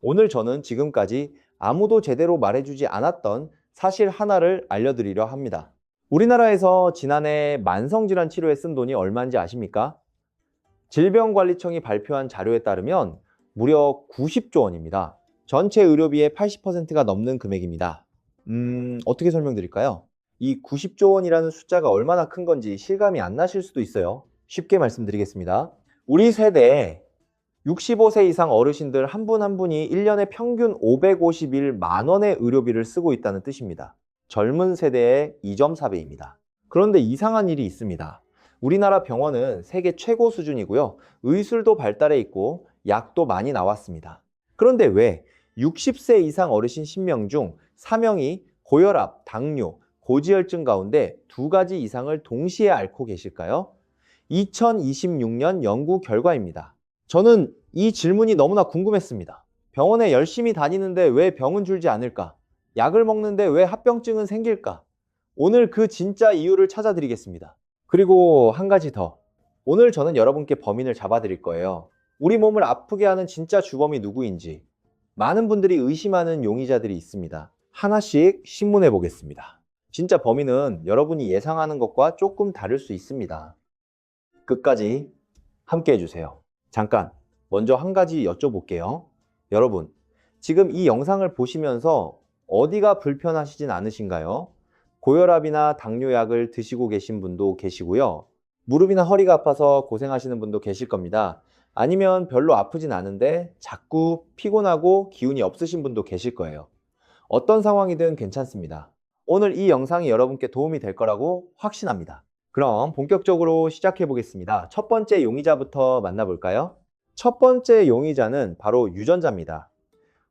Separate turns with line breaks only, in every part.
오늘 저는 지금까지 아무도 제대로 말해주지 않았던 사실 하나를 알려드리려 합니다. 우리나라에서 지난해 만성질환 치료에 쓴 돈이 얼마인지 아십니까? 질병관리청이 발표한 자료에 따르면 무려 90조 원입니다. 전체 의료비의 80%가 넘는 금액입니다. 어떻게 설명드릴까요? 이 90조 원이라는 숫자가 얼마나 큰 건지 실감이 안 나실 수도 있어요. 쉽게 말씀드리겠습니다. 우리 세대에 65세 이상 어르신들 한 분 한 분이 1년에 평균 551만 원의 의료비를 쓰고 있다는 뜻입니다. 젊은 세대의 2.4배입니다. 그런데 이상한 일이 있습니다. 우리나라 병원은 세계 최고 수준이고요. 의술도 발달해 있고 약도 많이 나왔습니다. 그런데 왜 60세 이상 어르신 10명 중 4명이 고혈압, 당뇨, 고지혈증 가운데 2가지 이상을 동시에 앓고 계실까요? 2026년 연구 결과입니다. 저는 이 질문이 너무나 궁금했습니다. 병원에 열심히 다니는데 왜 병은 줄지 않을까? 약을 먹는데 왜 합병증은 생길까? 오늘 그 진짜 이유를 찾아드리겠습니다. 그리고 한 가지 더. 오늘 저는 여러분께 범인을 잡아드릴 거예요. 우리 몸을 아프게 하는 진짜 주범이 누구인지 많은 분들이 의심하는 용의자들이 있습니다. 하나씩 신문해 보겠습니다. 진짜 범인은 여러분이 예상하는 것과 조금 다를 수 있습니다. 끝까지 함께 해주세요. 잠깐 먼저 한 가지 여쭤볼게요. 여러분, 지금 이 영상을 보시면서 어디가 불편하시진 않으신가요? 고혈압이나 당뇨약을 드시고 계신 분도 계시고요. 무릎이나 허리가 아파서 고생하시는 분도 계실 겁니다. 아니면 별로 아프진 않은데 자꾸 피곤하고 기운이 없으신 분도 계실 거예요. 어떤 상황이든 괜찮습니다. 오늘 이 영상이 여러분께 도움이 될 거라고 확신합니다. 그럼 본격적으로 시작해 보겠습니다. 첫 번째 용의자부터 만나볼까요? 첫 번째 용의자는 바로 유전자입니다.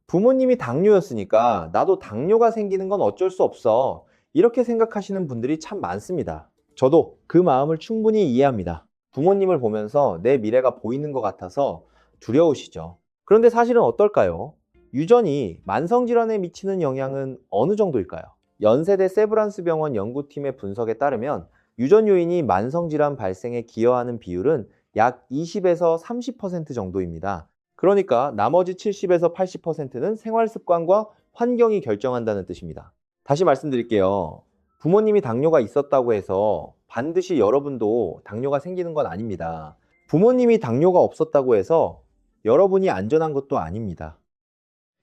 부모님이 당뇨였으니까 나도 당뇨가 생기는 건 어쩔 수 없어. 이렇게 생각하시는 분들이 참 많습니다. 저도 그 마음을 충분히 이해합니다. 부모님을 보면서 내 미래가 보이는 것 같아서 두려우시죠. 그런데 사실은 어떨까요? 유전이 만성질환에 미치는 영향은 어느 정도일까요? 연세대 세브란스 병원 연구팀의 분석에 따르면 유전 요인이 만성질환 발생에 기여하는 비율은 약 20에서 30% 정도입니다. 그러니까 나머지 70에서 80%는 생활 습관과 환경이 결정한다는 뜻입니다. 다시 말씀드릴게요. 부모님이 당뇨가 있었다고 해서 반드시 여러분도 당뇨가 생기는 건 아닙니다. 부모님이 당뇨가 없었다고 해서 여러분이 안전한 것도 아닙니다.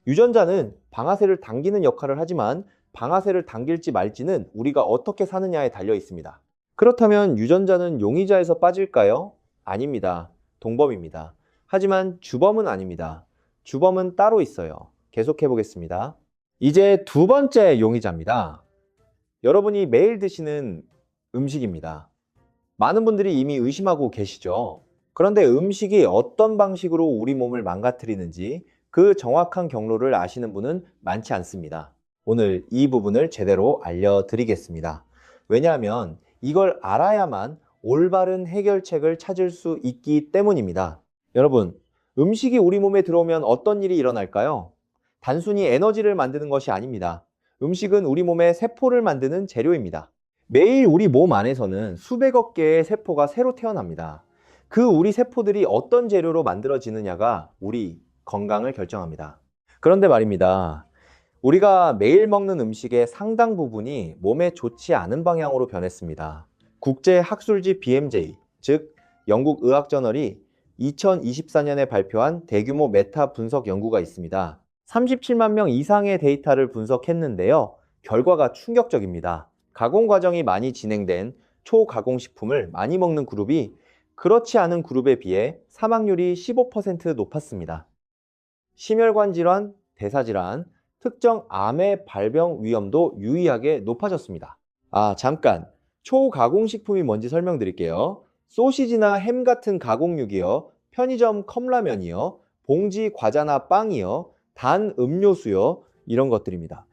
유전자는 방아쇠를 당기는 역할을 하지만 방아쇠를 당길지 말지는 우리가 어떻게 사느냐에 달려 있습니다. 그렇다면 유전자는 용의자에서 빠질까요? 아닙니다. 동범입니다. 하지만 주범은 아닙니다. 주범은 따로 있어요. 계속해 보겠습니다. 이제 두 번째 용의자입니다. 여러분이 매일 드시는 음식입니다. 많은 분들이 이미 의심하고 계시죠. 그런데 음식이 어떤 방식으로 우리 몸을 망가뜨리는지 그 정확한 경로를 아시는 분은 많지 않습니다. 오늘 이 부분을 제대로 알려드리겠습니다. 왜냐하면 이걸 알아야만 올바른 해결책을 찾을 수 있기 때문입니다. 여러분, 음식이 우리 몸에 들어오면 어떤 일이 일어날까요? 단순히 에너지를 만드는 것이 아닙니다. 음식은 우리 몸의 세포를 만드는 재료입니다. 매일 우리 몸 안에서는 수백억 개의 세포가 새로 태어납니다. 그 우리 세포들이 어떤 재료로 만들어지느냐가 우리 건강을 결정합니다. 그런데 말입니다. 우리가 매일 먹는 음식의 상당 부분이 몸에 좋지 않은 방향으로 변했습니다. 국제학술지 BMJ, 즉 영국 의학저널이 2024년에 발표한 대규모 메타 분석 연구가 있습니다. 37만 명 이상의 데이터를 분석했는데요. 결과가 충격적입니다. 가공 과정이 많이 진행된 초가공식품을 많이 먹는 그룹이 그렇지 않은 그룹에 비해 사망률이 15% 높았습니다. 심혈관 질환, 대사질환, 특정 암의 발병 위험도 유의하게 높아졌습니다. 잠깐. 초가공식품이 뭔지 설명드릴게요. 소시지나 햄 같은 가공육이요, 편의점 컵라면이요, 봉지 과자나 빵이요, 단 음료수요, 이런 것들입니다.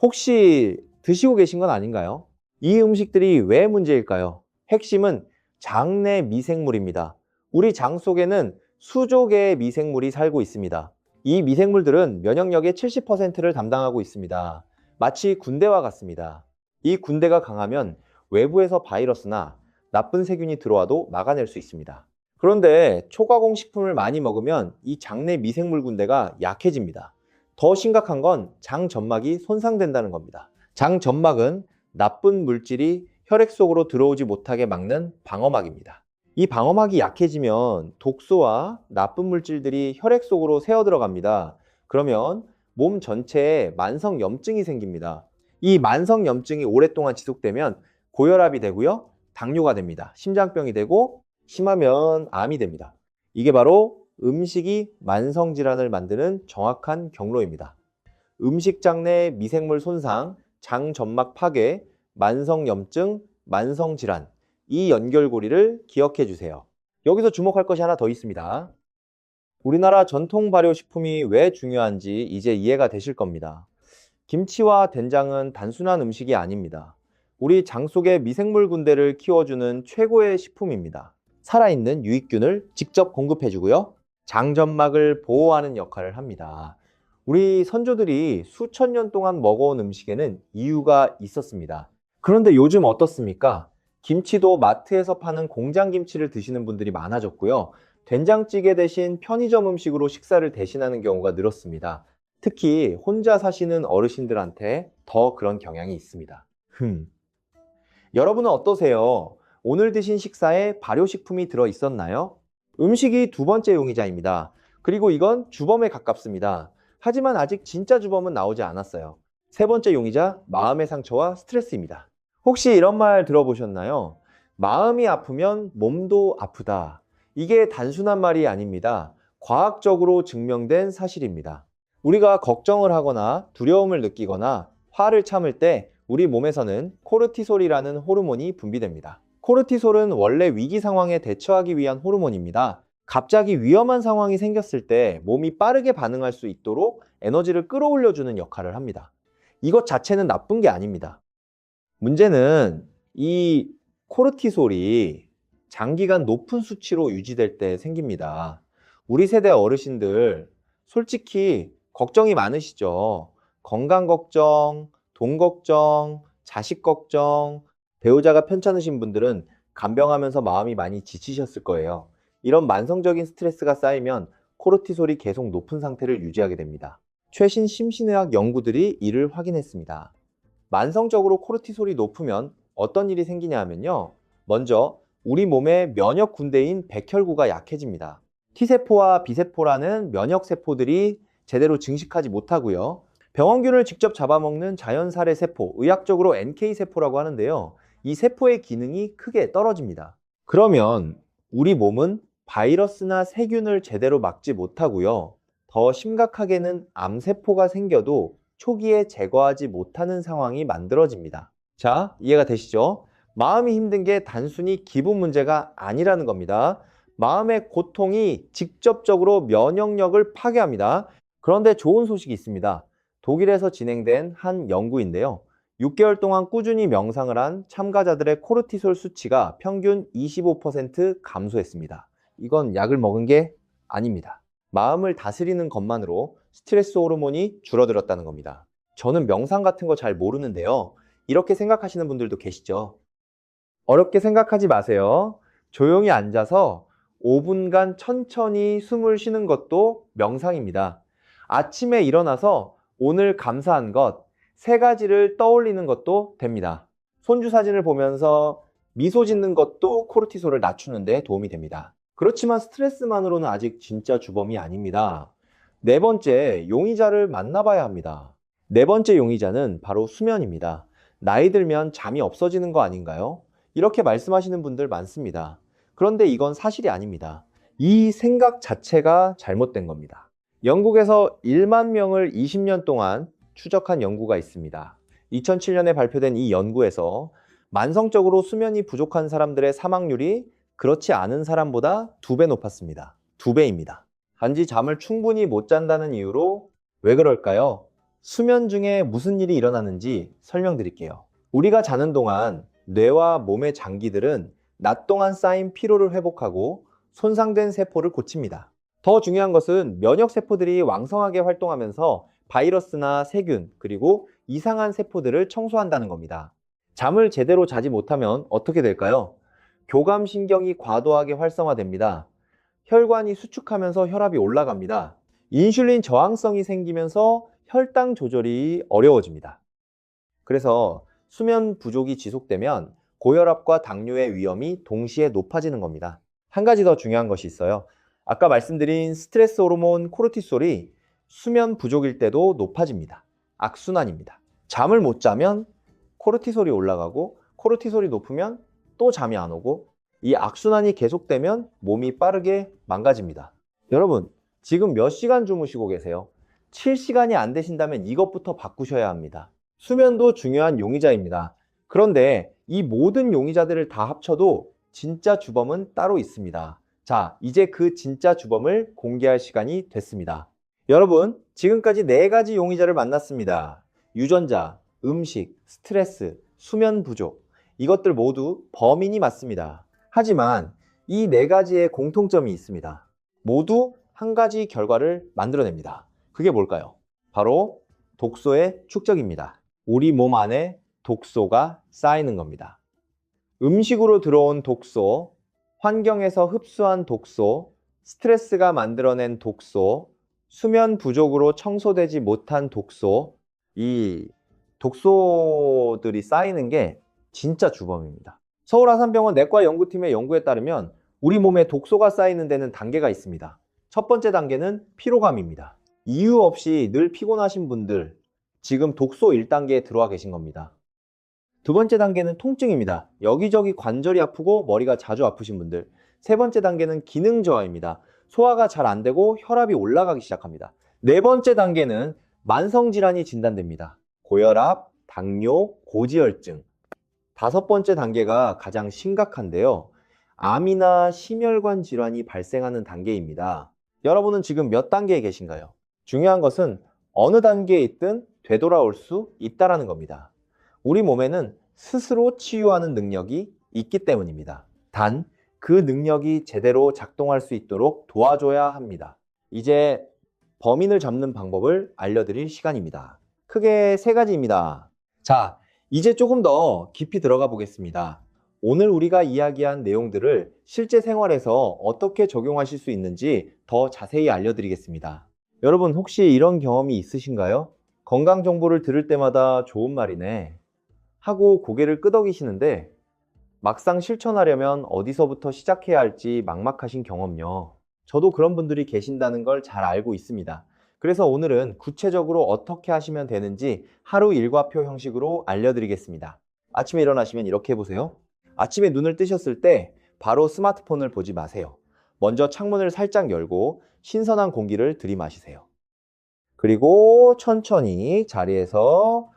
혹시 드시고 계신 건 아닌가요? 이 음식들이 왜 문제일까요? 핵심은 장내 미생물입니다. 우리 장 속에는 수조 개의 미생물이 살고 있습니다. 이 미생물들은 면역력의 70%를 담당하고 있습니다. 마치 군대와 같습니다. 이 군대가 강하면 외부에서 바이러스나 나쁜 세균이 들어와도 막아낼 수 있습니다. 그런데 초가공 식품을 많이 먹으면 이 장내 미생물 군대가 약해집니다. 더 심각한 건 장 점막이 손상된다는 겁니다. 장 점막은 나쁜 물질이 혈액 속으로 들어오지 못하게 막는 방어막입니다. 이 방어막이 약해지면 독소와 나쁜 물질들이 혈액 속으로 새어 들어갑니다. 그러면 몸 전체에 만성 염증이 생깁니다. 이 만성 염증이 오랫동안 지속되면 고혈압이 되고요, 당뇨가 됩니다. 심장병이 되고 심하면 암이 됩니다. 이게 바로 음식이 만성 질환을 만드는 정확한 경로입니다. 음식장 내 미생물 손상, 장 점막 파괴, 만성 염증, 만성 질환, 이 연결고리를 기억해 주세요. 여기서 주목할 것이 하나 더 있습니다. 우리나라 전통 발효식품이 왜 중요한지 이제 이해가 되실 겁니다. 김치와 된장은 단순한 음식이 아닙니다. 우리 장 속의 미생물 군대를 키워주는 최고의 식품입니다. 살아있는 유익균을 직접 공급해주고요, 장점막을 보호하는 역할을 합니다. 우리 선조들이 수천 년 동안 먹어온 음식에는 이유가 있었습니다. 그런데 요즘 어떻습니까? 김치도 마트에서 파는 공장김치를 드시는 분들이 많아졌고요, 된장찌개 대신 편의점 음식으로 식사를 대신하는 경우가 늘었습니다. 특히 혼자 사시는 어르신들한테 더 그런 경향이 있습니다. 여러분은 어떠세요? 오늘 드신 식사에 발효식품이 들어 있었나요? 음식이 두 번째 용의자입니다. 그리고 이건 주범에 가깝습니다. 하지만 아직 진짜 주범은 나오지 않았어요. 세 번째 용의자, 마음의 상처와 스트레스입니다. 혹시 이런 말 들어보셨나요? 마음이 아프면 몸도 아프다. 이게 단순한 말이 아닙니다. 과학적으로 증명된 사실입니다. 우리가 걱정을 하거나 두려움을 느끼거나 화를 참을 때 우리 몸에서는 코르티솔이라는 호르몬이 분비됩니다. 코르티솔은 원래 위기 상황에 대처하기 위한 호르몬입니다. 갑자기 위험한 상황이 생겼을 때 몸이 빠르게 반응할 수 있도록 에너지를 끌어올려주는 역할을 합니다. 이것 자체는 나쁜 게 아닙니다. 문제는 이 코르티솔이 장기간 높은 수치로 유지될 때 생깁니다. 우리 세대 어르신들 솔직히 걱정이 많으시죠? 건강 걱정, 돈 걱정, 자식 걱정, 배우자가 편찮으신 분들은 간병하면서 마음이 많이 지치셨을 거예요. 이런 만성적인 스트레스가 쌓이면 코르티솔이 계속 높은 상태를 유지하게 됩니다. 최신 심신의학 연구들이 이를 확인했습니다. 만성적으로 코르티솔이 높으면 어떤 일이 생기냐 하면요, 먼저 우리 몸의 면역 군대인 백혈구가 약해집니다. T세포와 B세포라는 면역세포들이 제대로 증식하지 못하고요, 병원균을 직접 잡아먹는 자연살해 세포, 의학적으로 NK세포라고 하는데요, 이 세포의 기능이 크게 떨어집니다. 그러면 우리 몸은 바이러스나 세균을 제대로 막지 못하고요, 더 심각하게는 암세포가 생겨도 초기에 제거하지 못하는 상황이 만들어집니다. 자, 이해가 되시죠? 마음이 힘든 게 단순히 기분 문제가 아니라는 겁니다. 마음의 고통이 직접적으로 면역력을 파괴합니다. 그런데 좋은 소식이 있습니다. 독일에서 진행된 한 연구인데요, 6개월 동안 꾸준히 명상을 한 참가자들의 코르티솔 수치가 평균 25% 감소했습니다. 이건 약을 먹은 게 아닙니다. 마음을 다스리는 것만으로 스트레스 호르몬이 줄어들었다는 겁니다. 저는 명상 같은 거 잘 모르는데요, 이렇게 생각하시는 분들도 계시죠? 어렵게 생각하지 마세요. 조용히 앉아서 5분간 천천히 숨을 쉬는 것도 명상입니다. 아침에 일어나서 오늘 감사한 것 3가지를 떠올리는 것도 됩니다. 손주 사진을 보면서 미소 짓는 것도 코르티솔을 낮추는 데 도움이 됩니다. 그렇지만 스트레스만으로는 아직 진짜 주범이 아닙니다. 네 번째 용의자를 만나봐야 합니다. 네 번째 용의자는 바로 수면입니다. 나이 들면 잠이 없어지는 거 아닌가요? 이렇게 말씀하시는 분들 많습니다. 그런데 이건 사실이 아닙니다. 이 생각 자체가 잘못된 겁니다. 영국에서 1만 명을 20년 동안 추적한 연구가 있습니다. 2007년에 발표된 이 연구에서 만성적으로 수면이 부족한 사람들의 사망률이 그렇지 않은 사람보다 2배 높았습니다. 2배입니다. 단지 잠을 충분히 못 잔다는 이유로 왜 그럴까요? 수면 중에 무슨 일이 일어나는지 설명드릴게요. 우리가 자는 동안 뇌와 몸의 장기들은 낮 동안 쌓인 피로를 회복하고 손상된 세포를 고칩니다. 더 중요한 것은 면역세포들이 왕성하게 활동하면서 바이러스나 세균, 그리고 이상한 세포들을 청소한다는 겁니다. 잠을 제대로 자지 못하면 어떻게 될까요? 교감신경이 과도하게 활성화됩니다. 혈관이 수축하면서 혈압이 올라갑니다. 인슐린 저항성이 생기면서 혈당 조절이 어려워집니다. 그래서 수면 부족이 지속되면 고혈압과 당뇨의 위험이 동시에 높아지는 겁니다. 한 가지 더 중요한 것이 있어요. 아까 말씀드린 스트레스 호르몬 코르티솔이 수면 부족일 때도 높아집니다. 악순환입니다. 잠을 못 자면 코르티솔이 올라가고 코르티솔이 높으면 또 잠이 안 오고 이 악순환이 계속되면 몸이 빠르게 망가집니다. 여러분, 지금 몇 시간 주무시고 계세요? 7시간이 안 되신다면 이것부터 바꾸셔야 합니다. 수면도 중요한 용의자입니다. 그런데 이 모든 용의자들을 다 합쳐도 진짜 주범은 따로 있습니다. 자, 이제 그 진짜 주범을 공개할 시간이 됐습니다. 여러분, 지금까지 4가지 용의자를 만났습니다. 유전자, 음식, 스트레스, 수면 부족, 이것들 모두 범인이 맞습니다. 하지만 이 4가지의 공통점이 있습니다. 모두 한 가지 결과를 만들어냅니다. 그게 뭘까요? 바로 독소의 축적입니다. 우리 몸 안에 독소가 쌓이는 겁니다. 음식으로 들어온 독소, 환경에서 흡수한 독소, 스트레스가 만들어낸 독소, 수면 부족으로 청소되지 못한 독소, 이 독소들이 쌓이는 게 진짜 주범입니다. 서울아산병원 내과연구팀의 연구에 따르면 우리 몸에 독소가 쌓이는 데는 단계가 있습니다. 첫 번째 단계는 피로감입니다. 이유 없이 늘 피곤하신 분들, 지금 독소 1단계에 들어와 계신 겁니다. 두 번째 단계는 통증입니다. 여기저기 관절이 아프고 머리가 자주 아프신 분들. 세 번째 단계는 기능 저하입니다. 소화가 잘 안 되고 혈압이 올라가기 시작합니다. 네 번째 단계는 만성질환이 진단됩니다. 고혈압, 당뇨, 고지혈증. 다섯 번째 단계가 가장 심각한데요. 암이나 심혈관 질환이 발생하는 단계입니다. 여러분은 지금 몇 단계에 계신가요? 중요한 것은 어느 단계에 있든 되돌아올 수 있다는 겁니다. 우리 몸에는 스스로 치유하는 능력이 있기 때문입니다. 단, 그 능력이 제대로 작동할 수 있도록 도와줘야 합니다. 이제 범인을 잡는 방법을 알려드릴 시간입니다. 크게 3가지입니다. 자, 이제 조금 더 깊이 들어가 보겠습니다. 오늘 우리가 이야기한 내용들을 실제 생활에서 어떻게 적용하실 수 있는지 더 자세히 알려드리겠습니다. 여러분, 혹시 이런 경험이 있으신가요? 건강 정보를 들을 때마다 좋은 말이네 하고 고개를 끄덕이시는데 막상 실천하려면 어디서부터 시작해야 할지 막막하신 경험요. 저도 그런 분들이 계신다는 걸 잘 알고 있습니다. 그래서 오늘은 구체적으로 어떻게 하시면 되는지 하루 일과표 형식으로 알려드리겠습니다. 아침에 일어나시면 이렇게 해보세요. 아침에 눈을 뜨셨을 때 바로 스마트폰을 보지 마세요. 먼저 창문을 살짝 열고 신선한 공기를 들이마시세요. 그리고 천천히 자리에서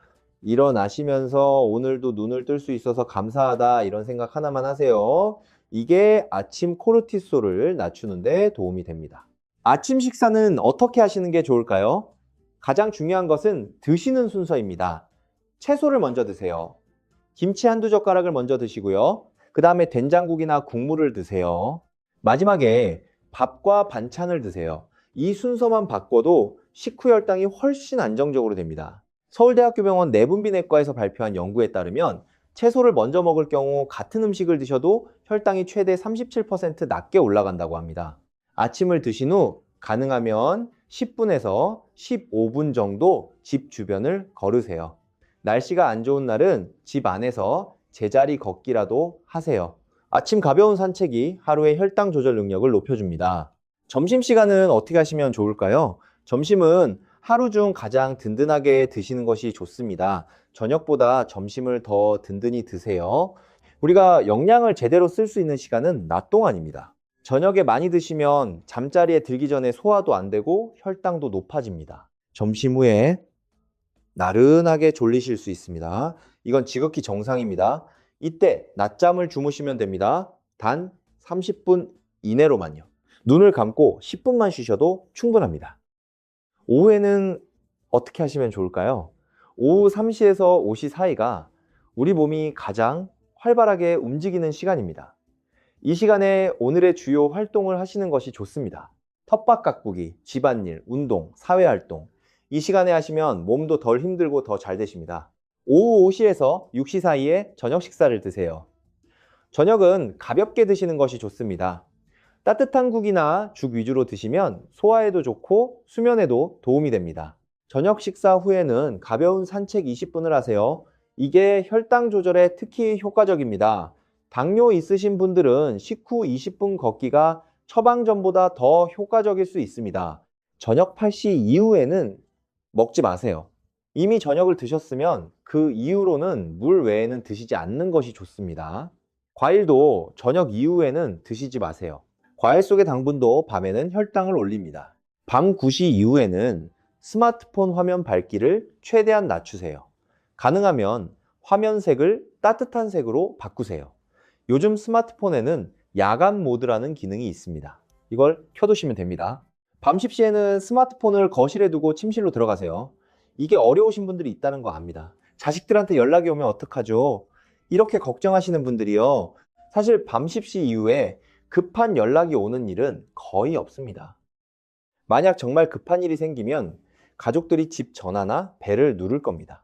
일어나시면서 오늘도 눈을 뜰 수 있어서 감사하다 이런 생각 하나만 하세요. 이게 아침 코르티솔을 낮추는 데 도움이 됩니다. 아침 식사는 어떻게 하시는 게 좋을까요? 가장 중요한 것은 드시는 순서입니다. 채소를 먼저 드세요. 김치 한두 젓가락을 먼저 드시고요. 그 다음에 된장국이나 국물을 드세요. 마지막에 밥과 반찬을 드세요. 이 순서만 바꿔도 식후 혈당이 훨씬 안정적으로 됩니다. 서울대학교병원 내분비내과에서 발표한 연구에 따르면 채소를 먼저 먹을 경우 같은 음식을 드셔도 혈당이 최대 37% 낮게 올라간다고 합니다. 아침을 드신 후 가능하면 10분에서 15분 정도 집 주변을 걸으세요. 날씨가 안 좋은 날은 집 안에서 제자리 걷기라도 하세요. 아침 가벼운 산책이 하루의 혈당 조절 능력을 높여줍니다. 점심시간은 어떻게 하시면 좋을까요? 점심은 하루 중 가장 든든하게 드시는 것이 좋습니다. 저녁보다 점심을 더 든든히 드세요. 우리가 영양을 제대로 쓸 수 있는 시간은 낮 동안입니다. 저녁에 많이 드시면 잠자리에 들기 전에 소화도 안 되고 혈당도 높아집니다. 점심 후에 나른하게 졸리실 수 있습니다. 이건 지극히 정상입니다. 이때 낮잠을 주무시면 됩니다. 단 30분 이내로만요. 눈을 감고 10분만 쉬셔도 충분합니다. 오후에는 어떻게 하시면 좋을까요? 오후 3시에서 5시 사이가 우리 몸이 가장 활발하게 움직이는 시간입니다. 이 시간에 오늘의 주요 활동을 하시는 것이 좋습니다. 텃밭 가꾸기, 집안일, 운동, 사회활동. 이 시간에 하시면 몸도 덜 힘들고 더 잘 되십니다. 오후 5시에서 6시 사이에 저녁 식사를 드세요. 저녁은 가볍게 드시는 것이 좋습니다. 따뜻한 국이나 죽 위주로 드시면 소화에도 좋고 수면에도 도움이 됩니다. 저녁 식사 후에는 가벼운 산책 20분을 하세요. 이게 혈당 조절에 특히 효과적입니다. 당뇨 있으신 분들은 식후 20분 걷기가 처방전보다 더 효과적일 수 있습니다. 저녁 8시 이후에는 먹지 마세요. 이미 저녁을 드셨으면 그 이후로는 물 외에는 드시지 않는 것이 좋습니다. 과일도 저녁 이후에는 드시지 마세요. 과일 속의 당분도 밤에는 혈당을 올립니다. 밤 9시 이후에는 스마트폰 화면 밝기를 최대한 낮추세요. 가능하면 화면색을 따뜻한 색으로 바꾸세요. 요즘 스마트폰에는 야간 모드라는 기능이 있습니다. 이걸 켜두시면 됩니다. 밤 10시에는 스마트폰을 거실에 두고 침실로 들어가세요. 이게 어려우신 분들이 있다는 거 압니다. 자식들한테 연락이 오면 어떡하죠? 이렇게 걱정하시는 분들이요. 사실 밤 10시 이후에 급한 연락이 오는 일은 거의 없습니다. 만약 정말 급한 일이 생기면 가족들이 집 전화나 벨을 누를 겁니다.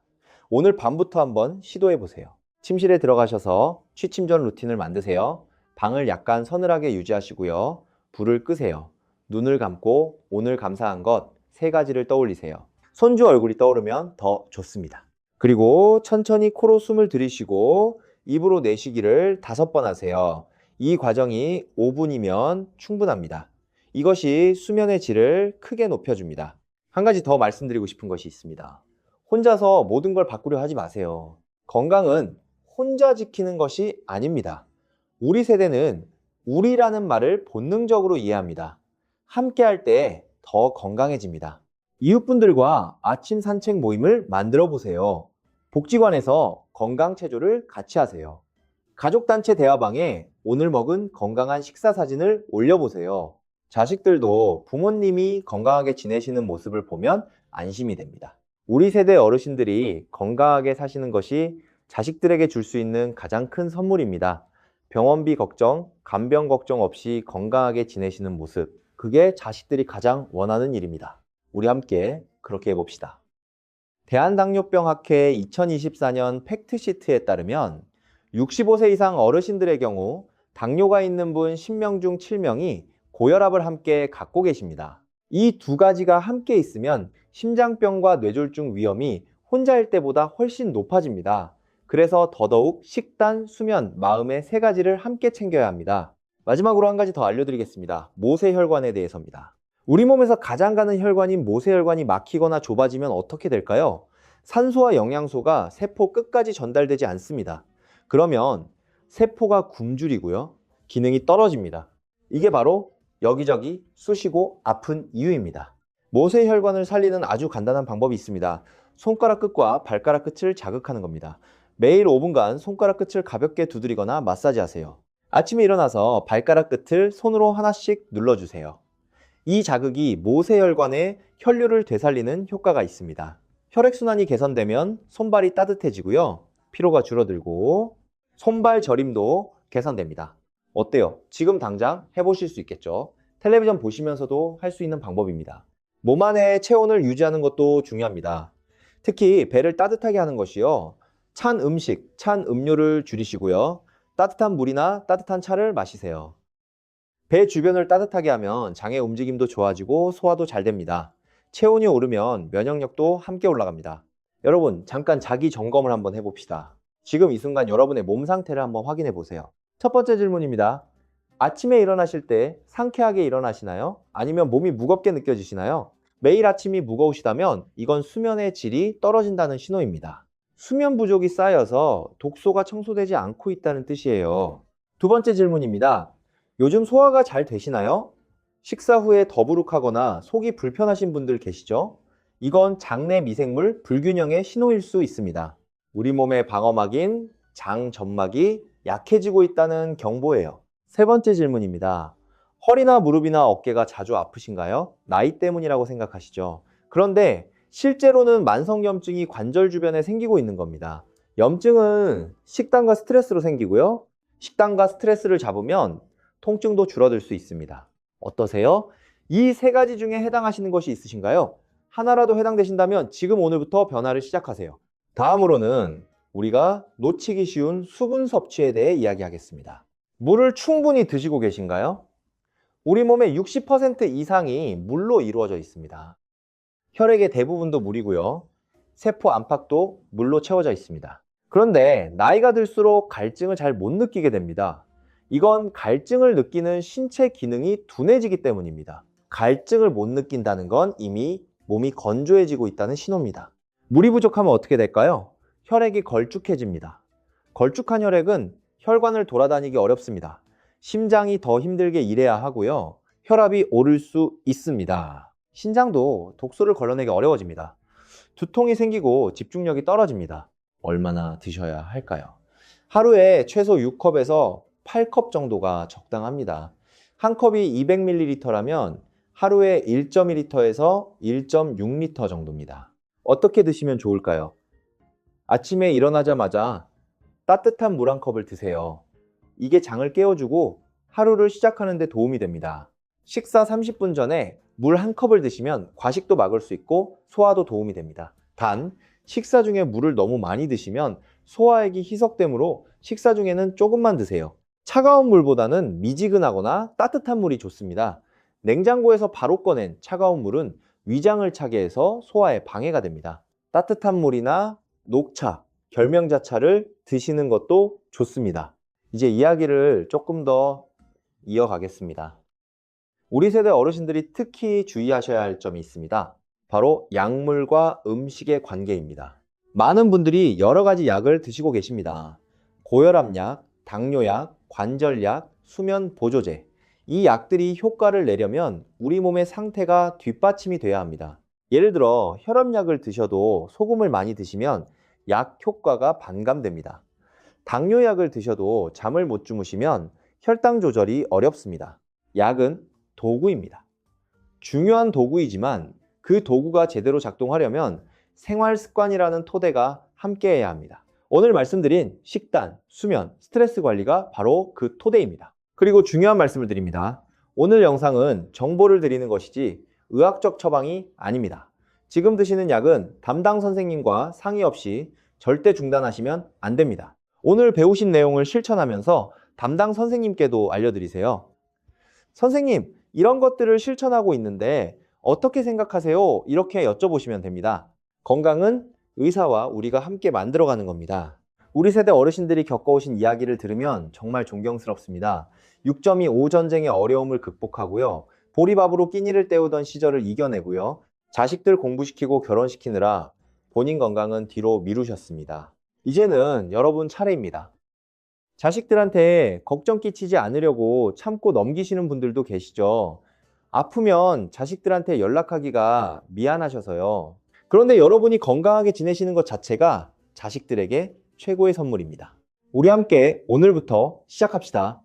오늘 밤부터 한번 시도해 보세요. 침실에 들어가셔서 취침 전 루틴을 만드세요. 방을 약간 서늘하게 유지하시고요. 불을 끄세요. 눈을 감고 오늘 감사한 것 3가지를 떠올리세요. 손주 얼굴이 떠오르면 더 좋습니다. 그리고 천천히 코로 숨을 들이쉬고 입으로 내쉬기를 5번 하세요. 이 과정이 5분이면 충분합니다. 이것이 수면의 질을 크게 높여줍니다. 한 가지 더 말씀드리고 싶은 것이 있습니다. 혼자서 모든 걸 바꾸려 하지 마세요. 건강은 혼자 지키는 것이 아닙니다. 우리 세대는 우리라는 말을 본능적으로 이해합니다. 함께 할 때 더 건강해집니다. 이웃분들과 아침 산책 모임을 만들어 보세요. 복지관에서 건강체조를 같이 하세요. 가족단체 대화방에 오늘 먹은 건강한 식사 사진을 올려보세요. 자식들도 부모님이 건강하게 지내시는 모습을 보면 안심이 됩니다. 우리 세대 어르신들이 건강하게 사시는 것이 자식들에게 줄 수 있는 가장 큰 선물입니다. 병원비 걱정, 간병 걱정 없이 건강하게 지내시는 모습, 그게 자식들이 가장 원하는 일입니다. 우리 함께 그렇게 해봅시다. 대한당뇨병학회 2024년 팩트시트에 따르면 65세 이상 어르신들의 경우 당뇨가 있는 분 10명 중 7명이 고혈압을 함께 갖고 계십니다. 이 2가지가 함께 있으면 심장병과 뇌졸중 위험이 혼자일 때보다 훨씬 높아집니다. 그래서 더더욱 식단, 수면, 마음의 3가지를 함께 챙겨야 합니다. 마지막으로 한 가지 더 알려드리겠습니다. 모세혈관에 대해서입니다. 우리 몸에서 가장 가는 혈관인 모세혈관이 막히거나 좁아지면 어떻게 될까요? 산소와 영양소가 세포 끝까지 전달되지 않습니다. 그러면 세포가 굶주리고요. 기능이 떨어집니다. 이게 바로 여기저기 쑤시고 아픈 이유입니다. 모세혈관을 살리는 아주 간단한 방법이 있습니다. 손가락 끝과 발가락 끝을 자극하는 겁니다. 매일 5분간 손가락 끝을 가볍게 두드리거나 마사지하세요. 아침에 일어나서 발가락 끝을 손으로 하나씩 눌러주세요. 이 자극이 모세혈관의 혈류를 되살리는 효과가 있습니다. 혈액순환이 개선되면 손발이 따뜻해지고요. 피로가 줄어들고 손발 저림도 개선됩니다. 어때요? 지금 당장 해보실 수 있겠죠? 텔레비전 보시면서도 할 수 있는 방법입니다. 몸 안의 체온을 유지하는 것도 중요합니다. 특히 배를 따뜻하게 하는 것이요. 찬 음식, 찬 음료를 줄이시고요. 따뜻한 물이나 따뜻한 차를 마시세요. 배 주변을 따뜻하게 하면 장의 움직임도 좋아지고 소화도 잘 됩니다. 체온이 오르면 면역력도 함께 올라갑니다. 여러분, 잠깐 자기 점검을 한번 해봅시다. 지금 이 순간 여러분의 몸 상태를 한번 확인해 보세요. 첫 번째 질문입니다. 아침에 일어나실 때 상쾌하게 일어나시나요? 아니면 몸이 무겁게 느껴지시나요? 매일 아침이 무거우시다면 이건 수면의 질이 떨어진다는 신호입니다. 수면 부족이 쌓여서 독소가 청소되지 않고 있다는 뜻이에요. 두 번째 질문입니다. 요즘 소화가 잘 되시나요? 식사 후에 더부룩하거나 속이 불편하신 분들 계시죠? 이건 장내 미생물 불균형의 신호일 수 있습니다. 우리 몸의 방어막인 장 점막이 약해지고 있다는 경보예요. 세 번째 질문입니다. 허리나 무릎이나 어깨가 자주 아프신가요? 나이 때문이라고 생각하시죠? 그런데 실제로는 만성염증이 관절 주변에 생기고 있는 겁니다. 염증은 식단과 스트레스로 생기고요. 식단과 스트레스를 잡으면 통증도 줄어들 수 있습니다. 어떠세요? 이 3가지 중에 해당하시는 것이 있으신가요? 하나라도 해당되신다면 지금 오늘부터 변화를 시작하세요. 다음으로는 우리가 놓치기 쉬운 수분 섭취에 대해 이야기하겠습니다. 물을 충분히 드시고 계신가요? 우리 몸의 60% 이상이 물로 이루어져 있습니다. 혈액의 대부분도 물이고요. 세포 안팎도 물로 채워져 있습니다. 그런데 나이가 들수록 갈증을 잘 못 느끼게 됩니다. 이건 갈증을 느끼는 신체 기능이 둔해지기 때문입니다. 갈증을 못 느낀다는 건 이미 몸이 건조해지고 있다는 신호입니다. 물이 부족하면 어떻게 될까요? 혈액이 걸쭉해집니다. 걸쭉한 혈액은 혈관을 돌아다니기 어렵습니다. 심장이 더 힘들게 일해야 하고요. 혈압이 오를 수 있습니다. 신장도 독소를 걸러내기 어려워집니다. 두통이 생기고 집중력이 떨어집니다. 얼마나 드셔야 할까요? 하루에 최소 6컵에서 8컵 정도가 적당합니다. 한 컵이 200ml라면 하루에 1.2리터에서 1.6리터 정도입니다. 어떻게 드시면 좋을까요? 아침에 일어나자마자 따뜻한 물 한 컵을 드세요. 이게 장을 깨워주고 하루를 시작하는 데 도움이 됩니다. 식사 30분 전에 물 한 컵을 드시면 과식도 막을 수 있고 소화도 도움이 됩니다. 단, 식사 중에 물을 너무 많이 드시면 소화액이 희석되므로 식사 중에는 조금만 드세요. 차가운 물보다는 미지근하거나 따뜻한 물이 좋습니다. 냉장고에서 바로 꺼낸 차가운 물은 위장을 차게 해서 소화에 방해가 됩니다. 따뜻한 물이나 녹차, 결명자차를 드시는 것도 좋습니다. 이제 이야기를 조금 더 이어가겠습니다. 우리 세대 어르신들이 특히 주의하셔야 할 점이 있습니다. 바로 약물과 음식의 관계입니다. 많은 분들이 여러 가지 약을 드시고 계십니다. 고혈압약, 당뇨약, 관절약, 수면 보조제. 이 약들이 효과를 내려면 우리 몸의 상태가 뒷받침이 돼야 합니다. 예를 들어 혈압약을 드셔도 소금을 많이 드시면 약 효과가 반감됩니다. 당뇨약을 드셔도 잠을 못 주무시면 혈당 조절이 어렵습니다. 약은 도구입니다. 중요한 도구이지만 그 도구가 제대로 작동하려면 생활 습관이라는 토대가 함께해야 합니다. 오늘 말씀드린 식단, 수면, 스트레스 관리가 바로 그 토대입니다. 그리고 중요한 말씀을 드립니다. 오늘 영상은 정보를 드리는 것이지 의학적 처방이 아닙니다. 지금 드시는 약은 담당 선생님과 상의 없이 절대 중단하시면 안 됩니다. 오늘 배우신 내용을 실천하면서 담당 선생님께도 알려드리세요. 선생님, 이런 것들을 실천하고 있는데 어떻게 생각하세요? 이렇게 여쭤보시면 됩니다. 건강은 의사와 우리가 함께 만들어가는 겁니다. 우리 세대 어르신들이 겪어오신 이야기를 들으면 정말 존경스럽습니다. 6.25 전쟁의 어려움을 극복하고요. 보리밥으로 끼니를 때우던 시절을 이겨내고요. 자식들 공부시키고 결혼시키느라 본인 건강은 뒤로 미루셨습니다. 이제는 여러분 차례입니다. 자식들한테 걱정 끼치지 않으려고 참고 넘기시는 분들도 계시죠. 아프면 자식들한테 연락하기가 미안하셔서요. 그런데 여러분이 건강하게 지내시는 것 자체가 자식들에게 최고의 선물입니다. 우리 함께 오늘부터 시작합시다.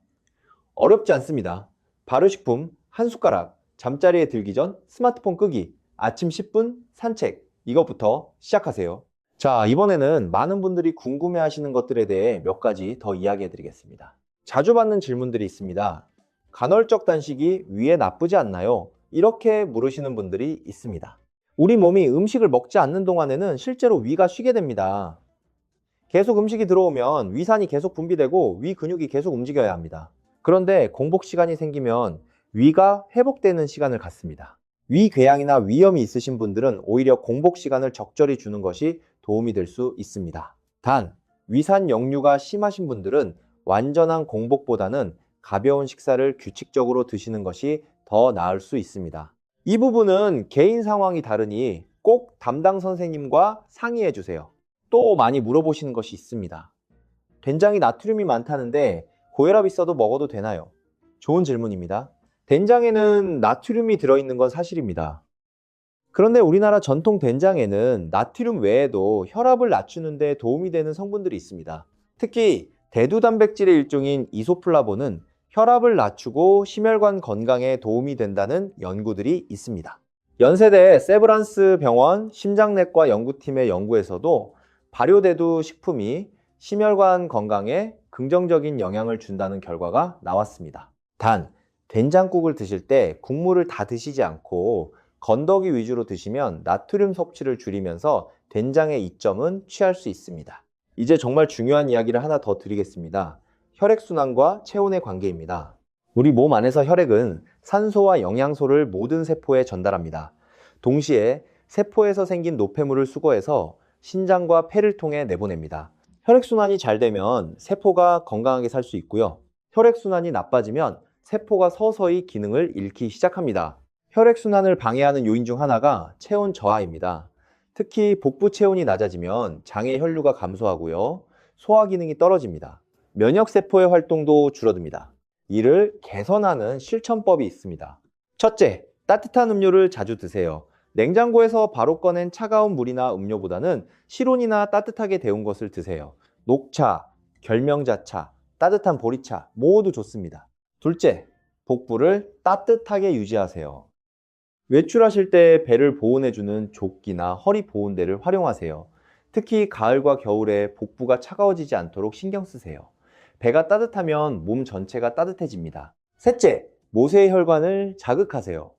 어렵지 않습니다. 발효식품 한 숟가락, 잠자리에 들기 전 스마트폰 끄기, 아침 10분 산책, 이것부터 시작하세요. 자, 이번에는 많은 분들이 궁금해 하시는 것들에 대해 몇 가지 더 이야기해 드리겠습니다. 자주 받는 질문들이 있습니다. 간헐적 단식이 위에 나쁘지 않나요? 이렇게 물으시는 분들이 있습니다. 우리 몸이 음식을 먹지 않는 동안에는 실제로 위가 쉬게 됩니다. 계속 음식이 들어오면 위산이 계속 분비되고 위 근육이 계속 움직여야 합니다. 그런데 공복 시간이 생기면 위가 회복되는 시간을 갖습니다. 위궤양이나 위염이 있으신 분들은 오히려 공복 시간을 적절히 주는 것이 도움이 될 수 있습니다. 단, 위산 역류가 심하신 분들은 완전한 공복보다는 가벼운 식사를 규칙적으로 드시는 것이 더 나을 수 있습니다. 이 부분은 개인 상황이 다르니 꼭 담당 선생님과 상의해 주세요. 또 많이 물어보시는 것이 있습니다. 된장이 나트륨이 많다는데 고혈압 있어도 먹어도 되나요? 좋은 질문입니다. 된장에는 나트륨이 들어있는 건 사실입니다. 그런데 우리나라 전통 된장에는 나트륨 외에도 혈압을 낮추는 데 도움이 되는 성분들이 있습니다. 특히 대두 단백질의 일종인 이소플라본은 혈압을 낮추고 심혈관 건강에 도움이 된다는 연구들이 있습니다. 연세대 세브란스 병원 심장내과 연구팀의 연구에서도 발효대두 식품이 심혈관 건강에 긍정적인 영향을 준다는 결과가 나왔습니다. 단, 된장국을 드실 때 국물을 다 드시지 않고 건더기 위주로 드시면 나트륨 섭취를 줄이면서 된장의 이점은 취할 수 있습니다. 이제 정말 중요한 이야기를 하나 더 드리겠습니다. 혈액순환과 체온의 관계입니다. 우리 몸 안에서 혈액은 산소와 영양소를 모든 세포에 전달합니다. 동시에 세포에서 생긴 노폐물을 수거해서 신장과 폐를 통해 내보냅니다. 혈액순환이 잘 되면 세포가 건강하게 살 수 있고요. 혈액순환이 나빠지면 세포가 서서히 기능을 잃기 시작합니다. 혈액순환을 방해하는 요인 중 하나가 체온 저하입니다. 특히 복부 체온이 낮아지면 장의 혈류가 감소하고요. 소화 기능이 떨어집니다. 면역세포의 활동도 줄어듭니다. 이를 개선하는 실천법이 있습니다. 첫째, 따뜻한 음료를 자주 드세요. 냉장고에서 바로 꺼낸 차가운 물이나 음료보다는 실온이나 따뜻하게 데운 것을 드세요. 녹차, 결명자차, 따뜻한 보리차 모두 좋습니다. 둘째, 복부를 따뜻하게 유지하세요. 외출하실 때 배를 보온해주는 조끼나 허리 보온대를 활용하세요. 특히 가을과 겨울에 복부가 차가워지지 않도록 신경 쓰세요. 배가 따뜻하면 몸 전체가 따뜻해집니다. 셋째, 모세의 혈관을 자극하세요.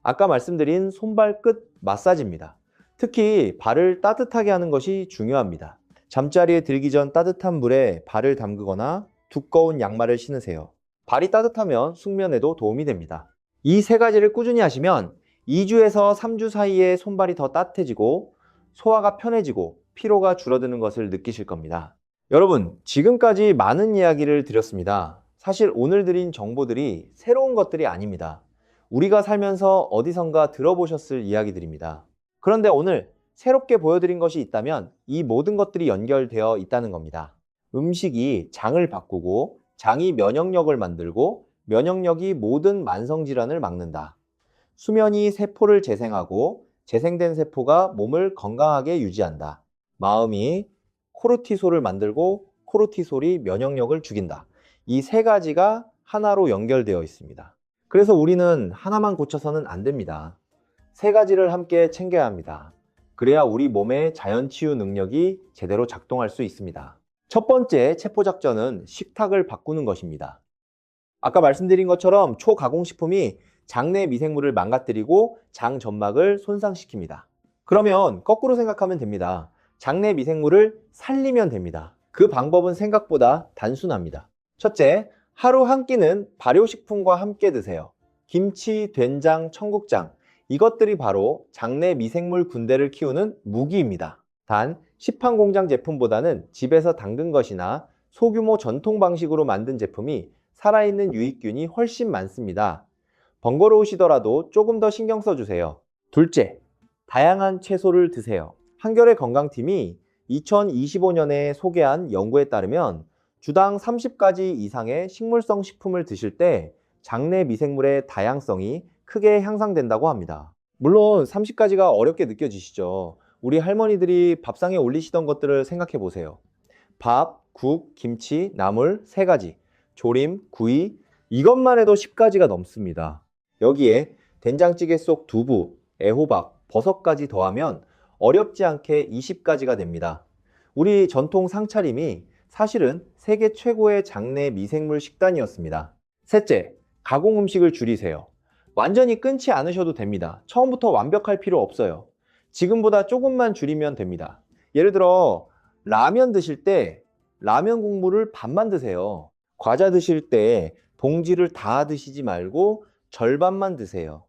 아까 말씀드린 손발 끝 마사지입니다. 특히 발을 따뜻하게 하는 것이 중요합니다. 잠자리에 들기 전 따뜻한 물에 발을 담그거나 두꺼운 양말을 신으세요. 발이 따뜻하면 숙면에도 도움이 됩니다. 이 세 가지를 꾸준히 하시면 2주에서 3주 사이에 손발이 더 따뜻해지고 소화가 편해지고 피로가 줄어드는 것을 느끼실 겁니다. 여러분, 지금까지 많은 이야기를 드렸습니다. 사실 오늘 드린 정보들이 새로운 것들이 아닙니다. 우리가 살면서 어디선가 들어보셨을 이야기들입니다. 그런데 오늘 새롭게 보여드린 것이 있다면 이 모든 것들이 연결되어 있다는 겁니다. 음식이 장을 바꾸고 장이 면역력을 만들고 면역력이 모든 만성질환을 막는다. 수면이 세포를 재생하고 재생된 세포가 몸을 건강하게 유지한다. 마음이 코르티솔을 만들고 코르티솔이 면역력을 죽인다. 이 세 가지가 하나로 연결되어 있습니다. 그래서 우리는 하나만 고쳐서는 안 됩니다. 세 가지를 함께 챙겨야 합니다. 그래야 우리 몸의 자연치유 능력이 제대로 작동할 수 있습니다. 첫 번째 체포작전은 식탁을 바꾸는 것입니다. 아까 말씀드린 것처럼 초가공식품이 장내 미생물을 망가뜨리고 장 점막을 손상시킵니다. 그러면 거꾸로 생각하면 됩니다. 장내 미생물을 살리면 됩니다. 그 방법은 생각보다 단순합니다. 첫째, 하루 한 끼는 발효식품과 함께 드세요. 김치, 된장, 청국장 이것들이 바로 장내 미생물 군대를 키우는 무기입니다. 단 시판공장 제품보다는 집에서 담근 것이나 소규모 전통 방식으로 만든 제품이 살아있는 유익균이 훨씬 많습니다. 번거로우시더라도 조금 더 신경 써주세요. 둘째, 다양한 채소를 드세요. 한겨레 건강팀이 2025년에 소개한 연구에 따르면 주당 30가지 이상의 식물성 식품을 드실 때 장내 미생물의 다양성이 크게 향상된다고 합니다. 물론 30가지가 어렵게 느껴지시죠? 우리 할머니들이 밥상에 올리시던 것들을 생각해 보세요. 밥, 국, 김치, 나물 3가지, 조림, 구이 이것만 해도 10가지가 넘습니다. 여기에 된장찌개 속 두부, 애호박, 버섯까지 더하면 어렵지 않게 20가지가 됩니다. 우리 전통 상차림이 사실은 세계 최고의 장내 미생물 식단이었습니다. 셋째, 가공 음식을 줄이세요. 완전히 끊지 않으셔도 됩니다. 처음부터 완벽할 필요 없어요. 지금보다 조금만 줄이면 됩니다. 예를 들어 라면 드실 때 라면 국물을 반만 드세요. 과자 드실 때 봉지를 다 드시지 말고 절반만 드세요.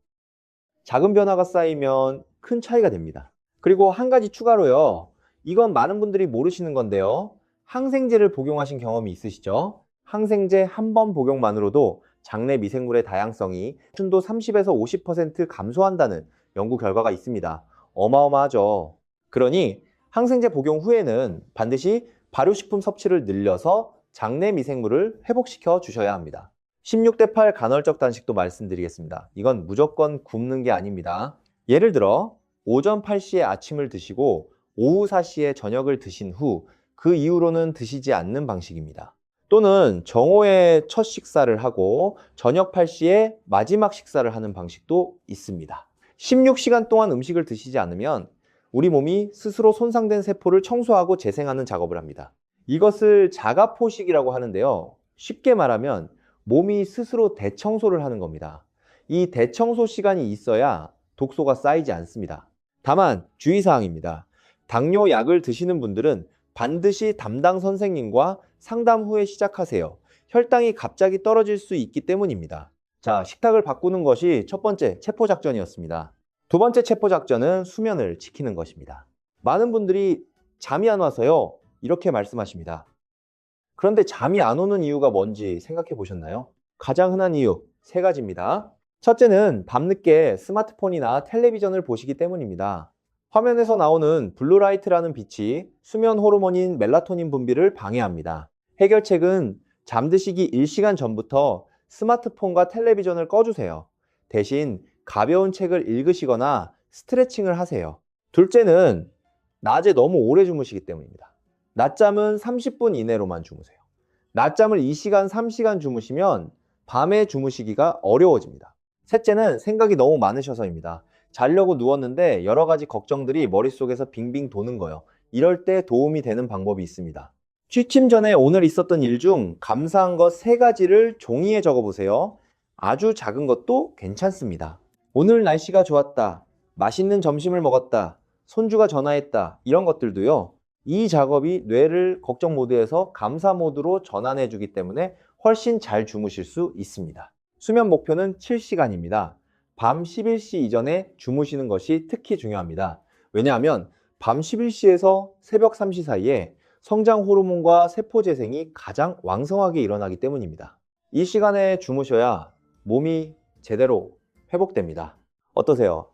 작은 변화가 쌓이면 큰 차이가 됩니다. 그리고 한 가지 추가로요. 이건 많은 분들이 모르시는 건데요. 항생제를 복용하신 경험이 있으시죠? 항생제 한 번 복용만으로도 장내 미생물의 다양성이 순도 30에서 50% 감소한다는 연구 결과가 있습니다. 어마어마하죠. 그러니 항생제 복용 후에는 반드시 발효식품 섭취를 늘려서 장내 미생물을 회복시켜 주셔야 합니다. 16대8 간헐적 단식도 말씀드리겠습니다. 이건 무조건 굶는 게 아닙니다. 예를 들어 오전 8시에 아침을 드시고 오후 4시에 저녁을 드신 후 그 이후로는 드시지 않는 방식입니다. 또는 정오에 첫 식사를 하고 저녁 8시에 마지막 식사를 하는 방식도 있습니다. 16시간 동안 음식을 드시지 않으면 우리 몸이 스스로 손상된 세포를 청소하고 재생하는 작업을 합니다. 이것을 자가포식이라고 하는데요. 쉽게 말하면 몸이 스스로 대청소를 하는 겁니다. 이 대청소 시간이 있어야 독소가 쌓이지 않습니다. 다만 주의사항입니다. 당뇨 약을 드시는 분들은 반드시 담당 선생님과 상담 후에 시작하세요. 혈당이 갑자기 떨어질 수 있기 때문입니다. 자, 식탁을 바꾸는 것이 첫 번째 체포작전이었습니다. 두 번째 체포작전은 수면을 지키는 것입니다. 많은 분들이 잠이 안 와서요, 이렇게 말씀하십니다. 그런데 잠이 안 오는 이유가 뭔지 생각해 보셨나요? 가장 흔한 이유 세 가지입니다. 첫째는 밤늦게 스마트폰이나 텔레비전을 보시기 때문입니다. 화면에서 나오는 블루라이트라는 빛이 수면 호르몬인 멜라토닌 분비를 방해합니다. 해결책은 잠드시기 1시간 전부터 스마트폰과 텔레비전을 꺼주세요. 대신 가벼운 책을 읽으시거나 스트레칭을 하세요. 둘째는 낮에 너무 오래 주무시기 때문입니다. 낮잠은 30분 이내로만 주무세요. 낮잠을 2시간, 3시간 주무시면 밤에 주무시기가 어려워집니다. 셋째는 생각이 너무 많으셔서입니다. 자려고 누웠는데 여러 가지 걱정들이 머릿속에서 빙빙 도는 거예요. 이럴 때 도움이 되는 방법이 있습니다. 취침 전에 오늘 있었던 일 중 감사한 것 3가지를 종이에 적어보세요. 아주 작은 것도 괜찮습니다. 오늘 날씨가 좋았다. 맛있는 점심을 먹었다. 손주가 전화했다. 이런 것들도요. 이 작업이 뇌를 걱정 모드에서 감사 모드로 전환해 주기 때문에 훨씬 잘 주무실 수 있습니다. 수면 목표는 7시간입니다. 밤 11시 이전에 주무시는 것이 특히 중요합니다. 왜냐하면 밤 11시에서 새벽 3시 사이에 성장 호르몬과 세포 재생이 가장 왕성하게 일어나기 때문입니다. 이 시간에 주무셔야 몸이 제대로 회복됩니다. 어떠세요?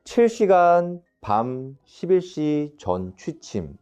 7시간 밤 11시 전 취침.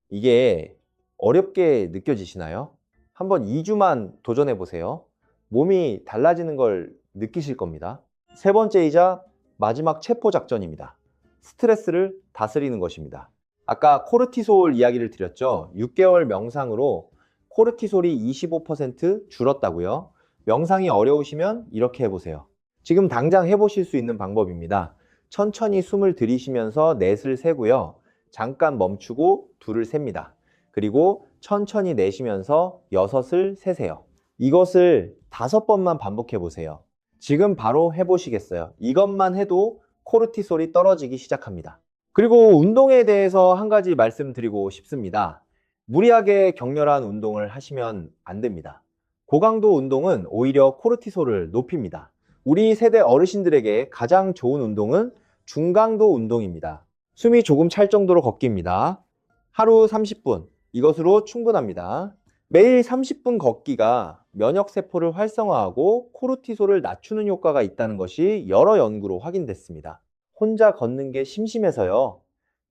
이게 어렵게 느껴지시나요? 한번 2주만 도전해 보세요. 몸이 달라지는 걸 느끼실 겁니다. 세 번째이자 마지막 체포 작전입니다. 스트레스를 다스리는 것입니다. 아까 코르티솔 이야기를 드렸죠. 6개월 명상으로 코르티솔이 25% 줄었다고요. 명상이 어려우시면 이렇게 해보세요. 지금 당장 해보실 수 있는 방법입니다. 천천히 숨을 들이쉬면서 넷을 세고요. 잠깐 멈추고 둘을 셉니다. 그리고 천천히 내쉬면서 6을 세세요. 이것을 5번만 반복해 보세요. 지금 바로 해보시겠어요? 이것만 해도 코르티솔이 떨어지기 시작합니다. 그리고 운동에 대해서 한 가지 말씀드리고 싶습니다. 무리하게 격렬한 운동을 하시면 안 됩니다. 고강도 운동은 오히려 코르티솔을 높입니다. 우리 세대 어르신들에게 가장 좋은 운동은 중강도 운동입니다. 숨이 조금 찰 정도로 걷기입니다. 하루 30분, 이것으로 충분합니다. 매일 30분 걷기가 면역세포를 활성화하고 코르티솔을 낮추는 효과가 있다는 것이 여러 연구로 확인됐습니다. 혼자 걷는 게 심심해서요.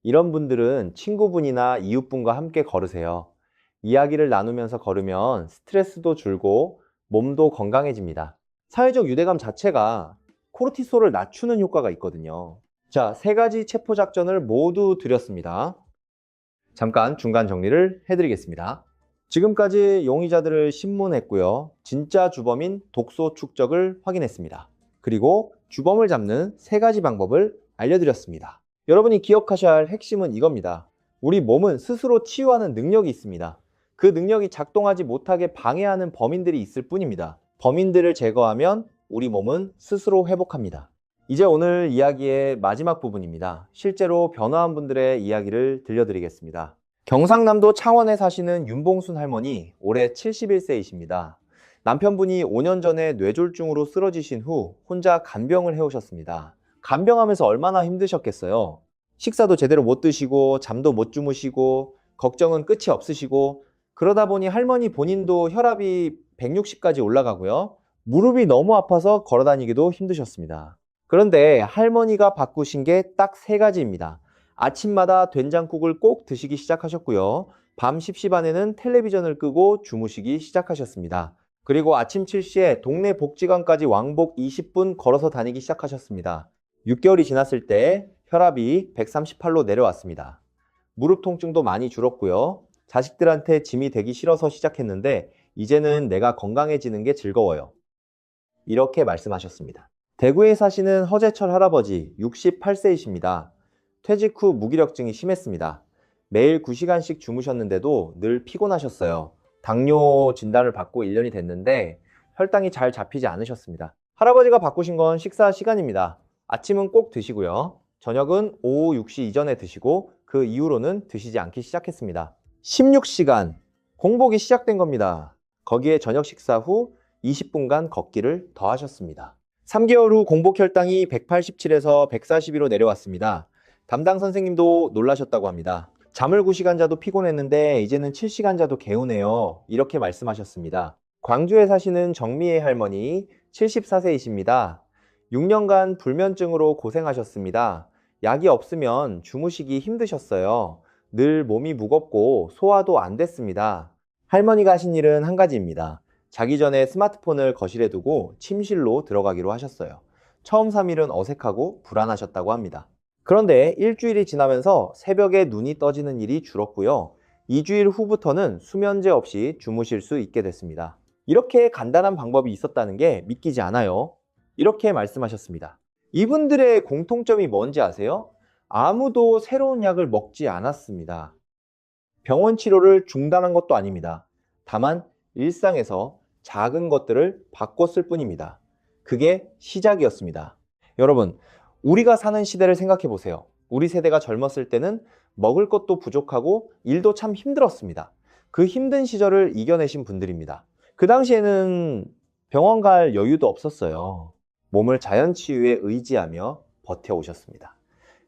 이런 분들은 친구분이나 이웃분과 함께 걸으세요. 이야기를 나누면서 걸으면 스트레스도 줄고 몸도 건강해집니다. 사회적 유대감 자체가 코르티솔을 낮추는 효과가 있거든요. 자, 3가지 체포 작전을 모두 드렸습니다. 잠깐 중간 정리를 해드리겠습니다. 지금까지 용의자들을 신문했고요. 진짜 주범인 독소 축적을 확인했습니다. 그리고 주범을 잡는 3가지 방법을 알려드렸습니다. 여러분이 기억하셔야 할 핵심은 이겁니다. 우리 몸은 스스로 치유하는 능력이 있습니다. 그 능력이 작동하지 못하게 방해하는 범인들이 있을 뿐입니다. 범인들을 제거하면 우리 몸은 스스로 회복합니다. 이제 오늘 이야기의 마지막 부분입니다. 실제로 변화한 분들의 이야기를 들려드리겠습니다. 경상남도 창원에 사시는 윤봉순 할머니, 올해 71세이십니다. 남편분이 5년 전에 뇌졸중으로 쓰러지신 후 혼자 간병을 해오셨습니다. 간병하면서 얼마나 힘드셨겠어요. 식사도 제대로 못 드시고 잠도 못 주무시고 걱정은 끝이 없으시고 그러다 보니 할머니 본인도 혈압이 160까지 올라가고요. 무릎이 너무 아파서 걸어다니기도 힘드셨습니다. 그런데 할머니가 바꾸신 게 딱 3가지입니다. 아침마다 된장국을 꼭 드시기 시작하셨고요. 밤 10시 반에는 텔레비전을 끄고 주무시기 시작하셨습니다. 그리고 아침 7시에 동네 복지관까지 왕복 20분 걸어서 다니기 시작하셨습니다. 6개월이 지났을 때 혈압이 138로 내려왔습니다. 무릎 통증도 많이 줄었고요. 자식들한테 짐이 되기 싫어서 시작했는데 이제는 내가 건강해지는 게 즐거워요. 이렇게 말씀하셨습니다. 대구에 사시는 허재철 할아버지 68세이십니다. 퇴직 후 무기력증이 심했습니다. 매일 9시간씩 주무셨는데도 늘 피곤하셨어요. 당뇨 진단을 받고 1년이 됐는데 혈당이 잘 잡히지 않으셨습니다. 할아버지가 바꾸신 건 식사 시간입니다. 아침은 꼭 드시고요. 저녁은 오후 6시 이전에 드시고 그 이후로는 드시지 않기 시작했습니다. 16시간 공복이 시작된 겁니다. 거기에 저녁 식사 후 20분간 걷기를 더하셨습니다. 3개월 후 공복 혈당이 187에서 142로 내려왔습니다. 담당 선생님도 놀라셨다고 합니다. 잠을 9시간 자도 피곤했는데 이제는 7시간 자도 개운해요. 이렇게 말씀하셨습니다. 광주에 사시는 정미애 할머니 74세이십니다. 6년간 불면증으로 고생하셨습니다. 약이 없으면 주무시기 힘드셨어요. 늘 몸이 무겁고 소화도 안 됐습니다. 할머니가 하신 일은 한 가지입니다. 자기 전에 스마트폰을 거실에 두고 침실로 들어가기로 하셨어요. 처음 3일은 어색하고 불안하셨다고 합니다. 그런데 일주일이 지나면서 새벽에 눈이 떠지는 일이 줄었고요. 2주일 후부터는 수면제 없이 주무실 수 있게 됐습니다. 이렇게 간단한 방법이 있었다는 게 믿기지 않아요. 이렇게 말씀하셨습니다. 이분들의 공통점이 뭔지 아세요? 아무도 새로운 약을 먹지 않았습니다. 병원 치료를 중단한 것도 아닙니다. 다만 일상에서 작은 것들을 바꿨을 뿐입니다. 그게 시작이었습니다. 여러분, 우리가 사는 시대를 생각해 보세요. 우리 세대가 젊었을 때는 먹을 것도 부족하고 일도 참 힘들었습니다. 그 힘든 시절을 이겨내신 분들입니다. 그 당시에는 병원 갈 여유도 없었어요. 몸을 자연치유에 의지하며 버텨오셨습니다.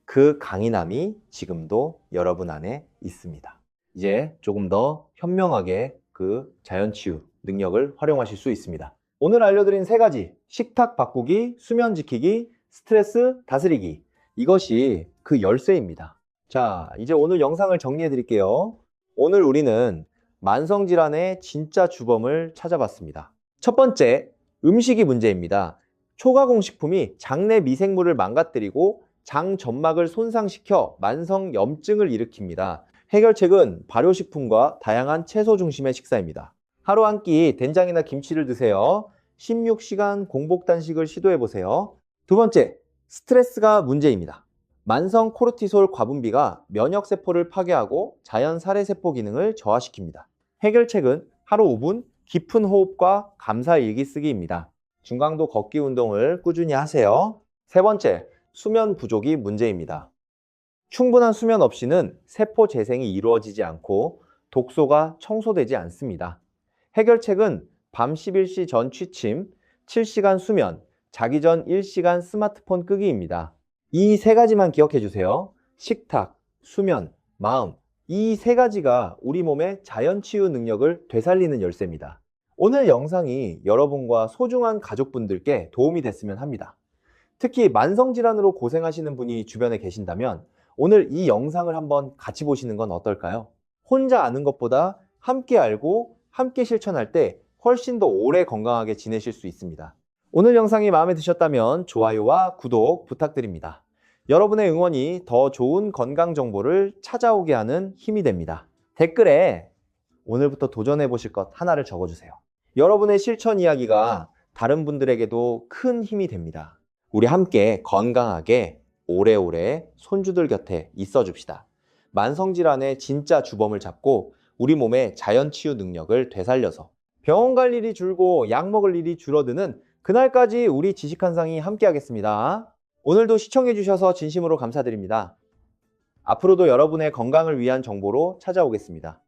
그 강인함이 지금도 여러분 안에 있습니다. 이제 조금 더 현명하게 그 자연치유 능력을 활용하실 수 있습니다. 오늘 알려드린 3가지, 식탁 바꾸기, 수면 지키기, 스트레스 다스리기, 이것이 그 열쇠입니다. 자, 이제 오늘 영상을 정리해 드릴게요. 오늘 우리는 만성질환의 진짜 주범을 찾아봤습니다. 첫 번째, 음식이 문제입니다. 초가공식품이 장내 미생물을 망가뜨리고 장 점막을 손상시켜 만성 염증을 일으킵니다. 해결책은 발효식품과 다양한 채소 중심의 식사입니다. 하루 한 끼 된장이나 김치를 드세요. 16시간 공복 단식을 시도해 보세요. 두 번째, 스트레스가 문제입니다. 만성 코르티솔 과분비가 면역세포를 파괴하고 자연 살해세포 기능을 저하시킵니다. 해결책은 하루 5분 깊은 호흡과 감사 일기 쓰기입니다. 중강도 걷기 운동을 꾸준히 하세요. 세 번째, 수면 부족이 문제입니다. 충분한 수면 없이는 세포 재생이 이루어지지 않고 독소가 청소되지 않습니다. 해결책은 밤 11시 전 취침, 7시간 수면, 자기 전 1시간 스마트폰 끄기입니다. 이 3가지만 기억해 주세요. 식탁, 수면, 마음, 이 3가지가 우리 몸의 자연치유 능력을 되살리는 열쇠입니다. 오늘 영상이 여러분과 소중한 가족분들께 도움이 됐으면 합니다. 특히 만성질환으로 고생하시는 분이 주변에 계신다면 오늘 이 영상을 한번 같이 보시는 건 어떨까요? 혼자 아는 것보다 함께 알고 함께 실천할 때 훨씬 더 오래 건강하게 지내실 수 있습니다. 오늘 영상이 마음에 드셨다면 좋아요와 구독 부탁드립니다. 여러분의 응원이 더 좋은 건강 정보를 찾아오게 하는 힘이 됩니다. 댓글에 오늘부터 도전해 보실 것 하나를 적어주세요. 여러분의 실천 이야기가 다른 분들에게도 큰 힘이 됩니다. 우리 함께 건강하게 오래오래 손주들 곁에 있어 줍시다. 만성질환의 진짜 주범을 잡고 우리 몸의 자연치유 능력을 되살려서 병원 갈 일이 줄고 약 먹을 일이 줄어드는 그날까지 우리 지식한상이 함께 하겠습니다. 오늘도 시청해 주셔서 진심으로 감사드립니다. 앞으로도 여러분의 건강을 위한 정보로 찾아오겠습니다.